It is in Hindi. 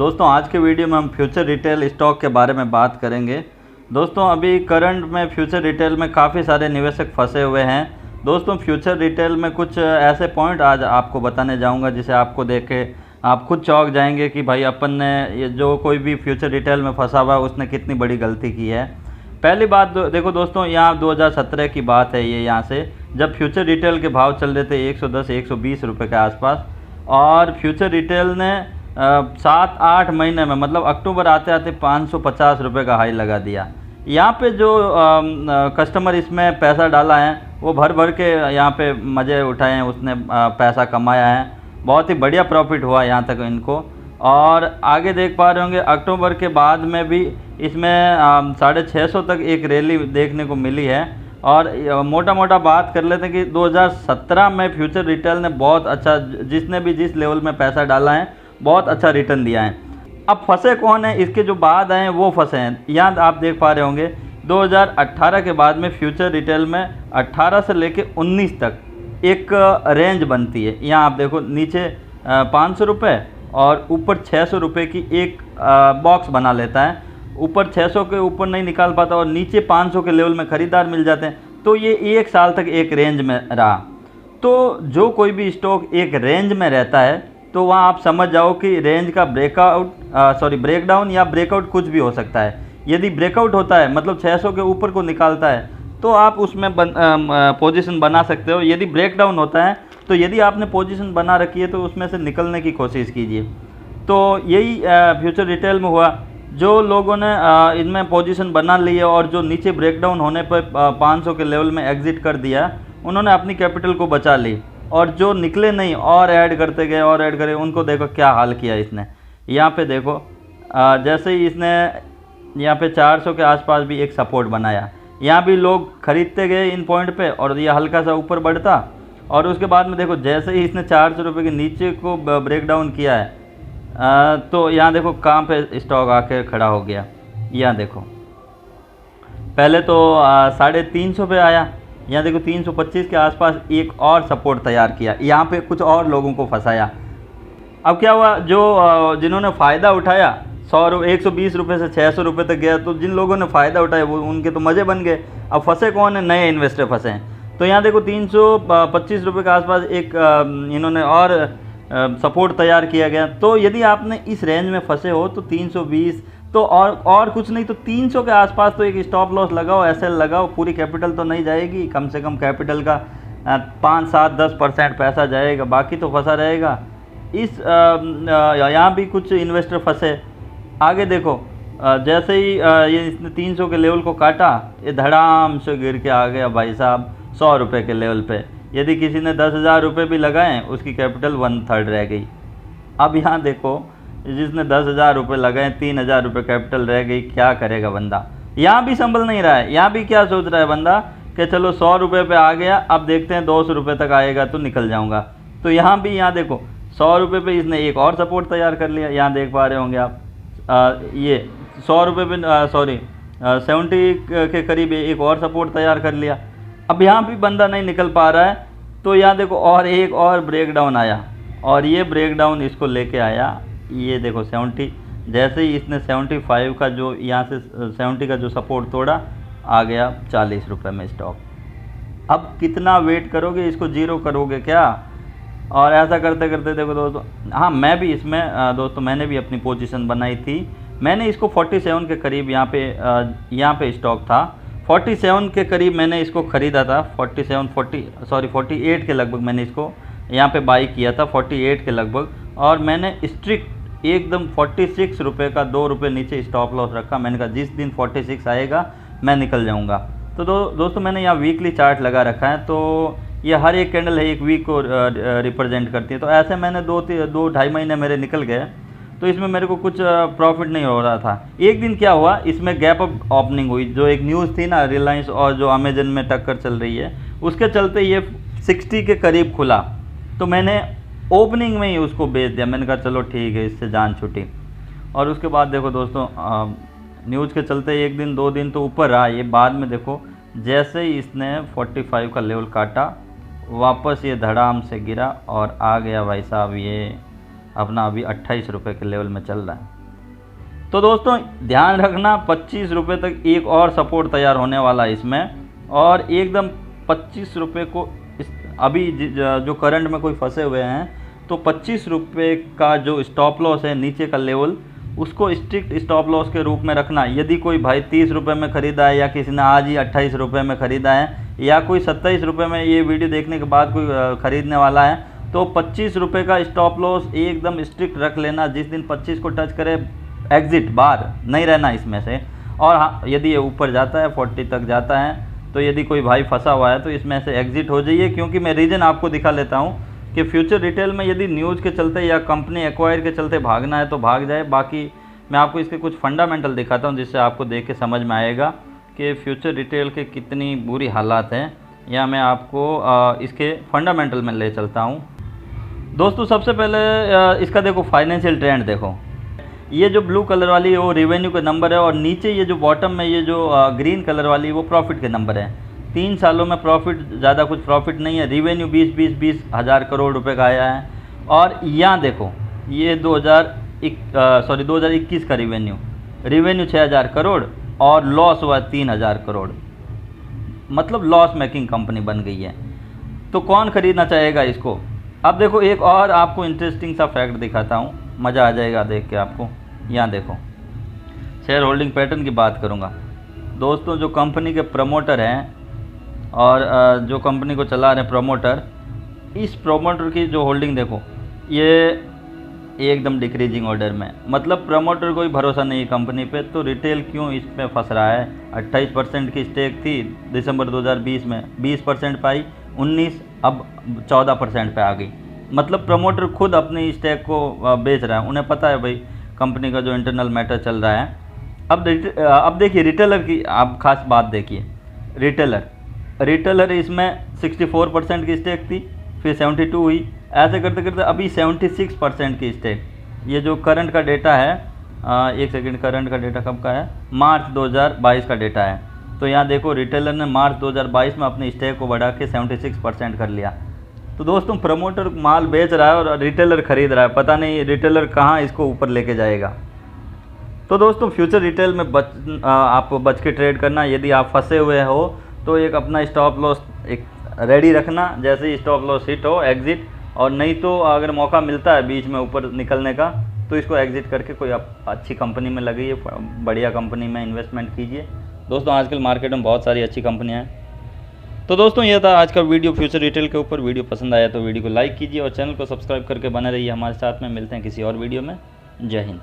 दोस्तों आज के वीडियो में हम फ्यूचर रिटेल स्टॉक के बारे में बात करेंगे। दोस्तों अभी करंट में फ्यूचर रिटेल में काफ़ी सारे निवेशक फंसे हुए हैं। दोस्तों फ्यूचर रिटेल में कुछ ऐसे पॉइंट आज आपको बताने जाऊंगा जिसे आपको देख के आप खुद चौंक जाएंगे कि भाई अपन ने ये जो कोई भी फ्यूचर रिटेल में फंसा हुआ है उसने कितनी बड़ी गलती की है। पहली बात देखो दोस्तों, यहाँ 2017 की बात है ये, यहाँ से जब फ्यूचर रिटेल के भाव चल रहे थे 110-120 रुपये के आसपास, और फ्यूचर रिटेल ने 7-8 महीने में मतलब अक्टूबर आते आते 550 रुपये का हाई लगा दिया। यहाँ पे जो कस्टमर इसमें पैसा डाला है वो भर भर के यहाँ पे मज़े उठाए हैं, उसने पैसा कमाया है, बहुत ही बढ़िया प्रॉफिट हुआ यहाँ तक इनको। और आगे देख पा रहे होंगे अक्टूबर के बाद में भी इसमें 650 तक एक रैली देखने को मिली है। और मोटा मोटा बात कर लेते हैं कि 2017 में फ्यूचर रिटेल ने बहुत अच्छा, जिसने भी जिस लेवल में पैसा डाला है बहुत अच्छा रिटर्न दिया है। अब फंसे कौन है, इसके जो बाद आए हैं वो फंसे हैं। यहाँ आप देख पा रहे होंगे 2018 के बाद में फ्यूचर रिटेल में 18 से लेके 19 तक एक रेंज बनती है। यहाँ आप देखो नीचे 500 रुपये और ऊपर 600 रुपये की एक बॉक्स बना लेता है। ऊपर 600 के ऊपर नहीं निकाल पाता और नीचे 500 के लेवल में ख़रीदार मिल जाते हैं। तो ये एक साल तक एक रेंज में रहा। तो जो कोई भी स्टॉक एक रेंज में रहता है तो वहाँ आप समझ जाओ कि रेंज का ब्रेकडाउन या ब्रेकआउट कुछ भी हो सकता है। यदि ब्रेकआउट होता है मतलब 600 के ऊपर को निकालता है तो आप उसमें पोजीशन बना सकते हो। यदि ब्रेकडाउन होता है तो यदि आपने पोजीशन बना रखी है तो उसमें से निकलने की कोशिश कीजिए। तो यही फ्यूचर रिटेल में हुआ। जो लोगों ने इनमें पोजीशन बना ली है और जो नीचे ब्रेकडाउन होने पर 500 के लेवल में एग्ज़िट कर दिया, उन्होंने अपनी कैपिटल को बचा ली। और जो निकले नहीं और ऐड करते गए और ऐड करे, उनको देखो क्या हाल किया इसने। यहाँ पे देखो जैसे ही इसने यहाँ पे 400 के आसपास भी एक सपोर्ट बनाया, यहाँ भी लोग खरीदते गए इन पॉइंट पे और ये हल्का सा ऊपर बढ़ता। और उसके बाद में देखो जैसे ही इसने 400 रुपये के नीचे को ब्रेक डाउन किया है तो यहाँ देखो कहाँ पे स्टॉक आके खड़ा हो गया। यहाँ देखो पहले तो 350 पे आया, यहाँ देखो 325 के आसपास एक और सपोर्ट तैयार किया, यहाँ पे कुछ और लोगों को फंसाया। अब क्या हुआ, जो जिन्होंने फ़ायदा उठाया 120 रुपये से 600 रुपये तक गया, तो जिन लोगों ने फ़ायदा उठाया वो उनके तो मज़े बन गए। अब फंसे कौन है, नए इन्वेस्टर फंसे हैं। तो यहाँ देखो 325 रुपये के आसपास एक इन्होंने और सपोर्ट तैयार किया गया। तो यदि आपने इस रेंज में फंसे हो तो 320 तो और कुछ नहीं तो 300 के आसपास तो एक स्टॉप लॉस लगाओ, एसएल लगाओ। पूरी कैपिटल तो नहीं जाएगी, कम से कम कैपिटल का 5-7-10% पैसा जाएगा, बाकी तो फंसा रहेगा। यहाँ भी कुछ इन्वेस्टर फंसे। आगे देखो जैसे ही ये इसने 300 के लेवल को काटा, ये धड़ाम से गिर के आ गया भाई साहब 100 रुपये के लेवल पे। यदि किसी ने 10,000 रुपये भी लगाए उसकी कैपिटल 1/3 रह गई। अब यहाँ देखो जिसने 10,000 रुपये लगाए 3,000 रुपये कैपिटल रह गई, क्या करेगा बंदा। यहाँ भी संभल नहीं रहा है। यहाँ भी क्या सोच रहा है बंदा कि चलो 100 रुपये पे आ गया, अब देखते हैं 200 रुपये तक आएगा तो निकल जाऊँगा। तो यहाँ भी यहाँ देखो 100 रुपये पे इसने एक और सपोर्ट तैयार कर लिया। यहाँ देख पा रहे होंगे आप ये 100 रुपये पे 70 के करीब एक और सपोर्ट तैयार कर लिया। अब यहाँ भी बंदा नहीं निकल पा रहा है तो यहाँ देखो और एक और ब्रेक डाउन आया और ये ब्रेक डाउन इसको लेके आया। ये देखो 70, जैसे ही इसने 75 का जो यहाँ से 70 का जो सपोर्ट तोड़ा, आ गया 40 रुपये में स्टॉक। अब कितना वेट करोगे, इसको जीरो करोगे क्या। और ऐसा करते करते देखो दोस्तों, हाँ मैं भी इसमें दोस्तों मैंने भी अपनी पोजीशन बनाई थी। मैंने इसको 47 के करीब यहाँ पे स्टॉक था, 47 के करीब मैंने इसको ख़रीदा था। 48 के लगभग मैंने इसको यहाँ पे बाई किया था, 48 के लगभग। और मैंने स्ट्रिक्ट एकदम 46 रुपये का 2 रुपये नीचे स्टॉप लॉस रखा। मैंने कहा जिस दिन 46 आएगा मैं निकल जाऊँगा। तो दोस्तों मैंने यहाँ वीकली चार्ट लगा रखा है, तो ये हर एक कैंडल है एक वीक को रिप्रेजेंट करती है। तो ऐसे मैंने 2-2.5 महीने मेरे निकल गए, तो इसमें मेरे को कुछ प्रॉफिट नहीं हो रहा था। एक दिन क्या हुआ, इसमें गैप अप ओपनिंग हुई। जो एक न्यूज़ थी ना रिलायंस और जो अमेजन में टक्कर चल रही है, उसके चलते ये 60 के करीब खुला। तो मैंने ओपनिंग में ही उसको बेच दिया। मैंने कहा चलो ठीक है, इससे जान छूटी। और उसके बाद देखो दोस्तों न्यूज़ के चलते 1 दिन 2 दिन तो ऊपर रहा ये। बाद में देखो जैसे ही इसने 45 का लेवल काटा, वापस ये धड़ाम से गिरा और आ गया भाई साहब ये अपना अभी 28 रुपये के लेवल में चल रहा है। तो दोस्तों ध्यान रखना 25 रुपये तक एक और सपोर्ट तैयार होने वाला है इसमें, और एकदम 25 रुपये को अभी जो करंट में कोई फंसे हुए हैं तो 25 रुपये का जो स्टॉप लॉस है नीचे का लेवल, उसको स्ट्रिक्ट स्टॉप लॉस के रूप में रखना। यदि कोई भाई 30 रुपये में ख़रीदा है, या किसी ने आज ही 28 रुपये में ख़रीदा है, या कोई 27 रुपये में ये वीडियो देखने के बाद कोई ख़रीदने वाला है, तो 25 रुपये का स्टॉप लॉस एकदम स्ट्रिक्ट रख लेना। जिस दिन 25 को टच करे एग्ज़िट, बाहर नहीं रहना इसमें से। और हाँ, यदि ये ऊपर जाता है 40 तक जाता है तो यदि कोई भाई फंसा हुआ है तो इसमें से एग्ज़िट हो जाइए। क्योंकि मैं रीज़न आपको दिखा लेता हूँ कि फ्यूचर रिटेल में यदि न्यूज़ के चलते या कंपनी एक्वायर के चलते भागना है तो भाग जाए। बाकी मैं आपको इसके कुछ फंडामेंटल दिखाता हूँ जिससे आपको देख के समझ में आएगा कि फ्यूचर रिटेल के कितनी बुरी हालात हैं, या मैं आपको इसके फंडामेंटल में ले चलता हूँ। दोस्तों सबसे पहले इसका देखो फाइनेंशियल ट्रेंड देखो। ये जो ब्लू कलर वाली है वो रेवेन्यू के नंबर है, और नीचे ये जो बॉटम में ये जो ग्रीन कलर वाली है वो प्रॉफिट के नंबर है। 3 सालों में प्रॉफिट, ज़्यादा कुछ प्रॉफिट नहीं है। रेवेन्यू 20 हज़ार करोड़ रुपए का आया है। और यहाँ देखो ये 2021 का रेवेन्यू 6,000 करोड़ और लॉस हुआ 3,000 करोड़, मतलब लॉस मेकिंग कंपनी बन गई है। तो कौन खरीदना चाहेगा इसको। अब देखो एक और आपको इंटरेस्टिंग सा फैक्ट दिखाता हूँ, मज़ा आ जाएगा देख के आपको। यहाँ देखो शेयर होल्डिंग पैटर्न की बात करूँगा। दोस्तों जो कंपनी के प्रमोटर हैं और जो कंपनी को चला रहे प्रमोटर, इस प्रमोटर की जो होल्डिंग देखो ये एकदम डिक्रीजिंग ऑर्डर में, मतलब प्रमोटर को ही भरोसा नहीं है कंपनी पे। तो रिटेल क्यों इस पे फंस रहा है। 28% की स्टेक थी दिसंबर 2020 में, 20% पाई, 19 अब 14% पे आ गई। मतलब प्रमोटर खुद अपनी स्टेक को बेच रहा है, उन्हें पता है भाई कंपनी का जो इंटरनल मैटर चल रहा है। अब देखिए रिटेलर की आप खास बात देखिए। रिटेलर इसमें 64% की स्टेक थी, फिर 72 हुई, ऐसे करते करते अभी 76% की स्टेक। ये जो करंट का डेटा है, एक सेकंड, करंट का डेटा कब का है, मार्च 2022 का डेटा है। तो यहाँ देखो रिटेलर ने मार्च 2022 में अपनी स्टेक को बढ़ा के 76% कर लिया। तो दोस्तों प्रमोटर माल बेच रहा है और रिटेलर खरीद रहा है, पता नहीं रिटेलर कहाँ इसको ऊपर लेके जाएगा। तो दोस्तों फ्यूचर रिटेल में आपको बच के ट्रेड करना। यदि आप फंसे हुए हो तो एक अपना स्टॉप लॉस एक रेडी रखना, जैसे ही स्टॉप लॉस हिट हो एग्ज़िट, और नहीं तो अगर मौका मिलता है बीच में ऊपर निकलने का तो इसको एग्ज़िट करके कोई अच्छी कंपनी में लगाइए, बढ़िया कंपनी में इन्वेस्टमेंट कीजिए। दोस्तों आजकल मार्केट में बहुत सारी अच्छी कंपनियाँ हैं। तो दोस्तों ये था आज का वीडियो फ्यूचर रिटेल के ऊपर। वीडियो पसंद आया तो वीडियो को लाइक कीजिए और चैनल को सब्सक्राइब करके बने रहिए हमारे साथ में। मिलते हैं किसी और वीडियो में। जय हिंद।